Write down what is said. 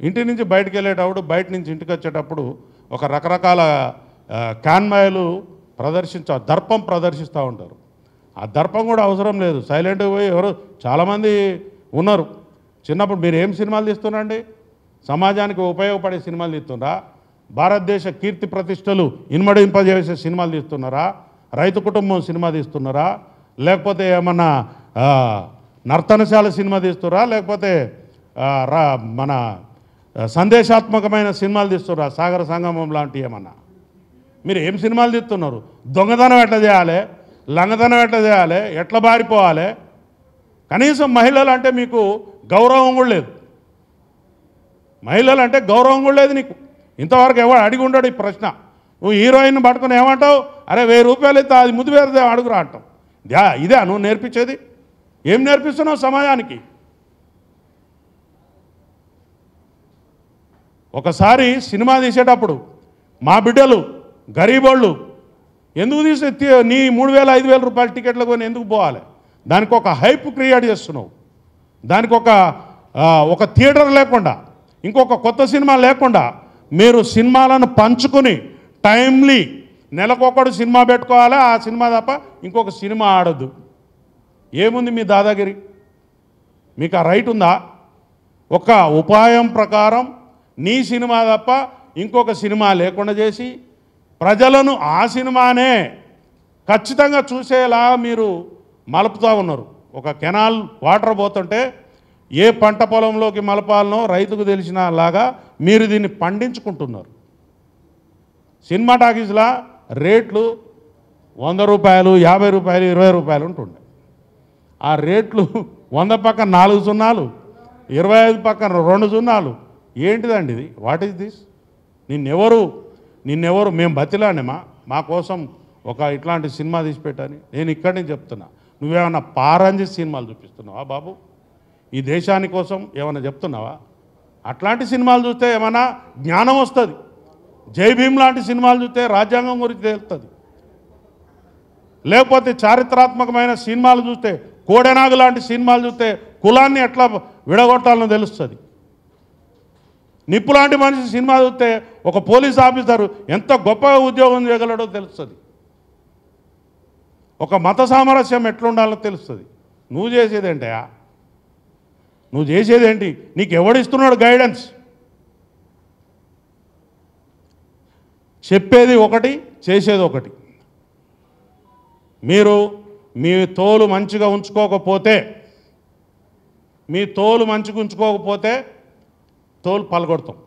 ఇంటి నుంచి బయటకు వెళ్ళేటప్పుడు బయట నుంచి ఇంటికి వచ్చేటప్పుడు ఒక రకరకాల కాన్వాయ్లు దర్పం ప్రదర్శిస్తూ ఉంటారు. ఆ దర్పం కూడా అవసరం లేదు, సైలెంట్గా పోయి ఎవరు చాలామంది ఉన్నారు. చిన్నప్పుడు మీరు ఏం సినిమాలు తీస్తున్నారండి? సమాజానికి ఉపయోగపడే సినిమాలు తీస్తున్నారా? భారతదేశ కీర్తి ప్రతిష్టలు ఇనుమడింపజేసే సినిమాలు తీస్తున్నారా? రైతు కుటుంబం సినిమా తీస్తున్నారా? లేకపోతే ఏమన్నా నర్తనశాల సినిమా తీస్తున్నారా? లేకపోతే మన సందేశాత్మకమైన సినిమాలు తీస్తున్నారా? సాగర సంగమం లాంటివి ఏమన్నా? మీరు ఏం సినిమాలు తీస్తున్నారు? దొంగతనం ఎట్లా చేయాలి, లంగతనం ఎట్లా చేయాలి, ఎట్లా బారిపోవాలి? కనీసం మహిళలు అంటే మీకు గౌరవం కూడా లేదు. మహిళలు అంటే గౌరవం కూడా లేదు నీకు. ఇంతవరకు ఎవరు అడిగి ఉండడు ఈ ప్రశ్న. నువ్వు హీరోయిన్ పట్టుకుని ఏమంటావు? అరే 1000 రూపాయలు ఇస్తే అది ముద్దు వేరే అడుగురా అంటావు. ఇదే నువ్వు నేర్పించేది? ఏం నేర్పిస్తున్నావు సమాజానికి? ఒకసారి సినిమా తీసేటప్పుడు మా బిడ్డలు గరీబోళ్ళు ఎందుకు నీ 3000-5000 రూపాయల టికెట్లు కొని ఎందుకు పోవాలి? దానికి ఒక హైప్ క్రియేట్ చేస్తున్నావు. దానికి ఒక థియేటర్ లేకుండా, ఇంకొక కొత్త సినిమా లేకుండా మీరు సినిమాలను పంచుకొని టైమ్లీ నెలకొకడు సినిమా పెట్టుకోవాలి. ఆ సినిమా తప్ప ఇంకొక సినిమా ఆడద్దు. ఏముంది మీ దాదాగిరి? మీకు ఆ రైట్ ఉందా? ఒక ఉపాయం ప్రకారం నీ సినిమా తప్ప ఇంకొక సినిమా లేకుండా చేసి ప్రజలను ఆ సినిమానే ఖచ్చితంగా చూసేలా మీరు మలుపుతూ ఉన్నారు. ఒక కెనాల్ వాటర్ పోతుంటే ఏ పంట పొలంలోకి మలపాలనో రైతుకు తెలిసిన లాగా మీరు దీన్ని పండించుకుంటున్నారు. సినిమా టాకీస్లా రేట్లు 100 రూపాయలు, 50 రూపాయలు, 20 రూపాయలు ఉంటుండే. ఆ రేట్లు 100 పక్కన 4 సున్నాలు, 25 పక్కన 2 సున్నాలు. ఏంటిదండి ఇది? What is this? నిన్నెవరు మేము బతిలానేమా మా కోసం ఒక ఇట్లాంటి సినిమా తీసిపెట్టని? నేను ఇక్కడి నుంచి చెప్తున్నా. నువ్వేమన్నా పారంజి సినిమాలు చూపిస్తున్నావా బాబు? ఈ దేశాని కోసం ఏమన్నా చెప్తున్నావా? అట్లాంటి సినిమాలు చూస్తే ఏమన్నా జ్ఞానం వస్తుంది. జై భీమ్ లాంటి సినిమాలు చూస్తే రాజ్యాంగం గురించి తెలుస్తుంది. లేకపోతే చారిత్రాత్మకమైన సినిమాలు చూస్తే, కోడెనాగు లాంటి సినిమాలు చూస్తే కులాన్ని ఎట్లా విడగొట్టాలని తెలుస్తుంది. నిప్పు లాంటి మనిషి సినిమా చూస్తే ఒక పోలీస్ ఆఫీసరు ఎంత గొప్ప ఉద్యోగం చేయగలడో తెలుస్తుంది. ఒక మత సామరస్యం ఎట్లుండాలో తెలుస్తుంది. నువ్వు చేసేదేంటయా? నువ్వు చేసేదేంటి? నీకు ఎవడిస్తున్నాడు గైడెన్స్? చెప్పేది ఒకటి, చేసేది ఒకటి. మీరు మీ తోలు మంచిగా ఉంచుకోకపోతే తోలు పలగొడతాం.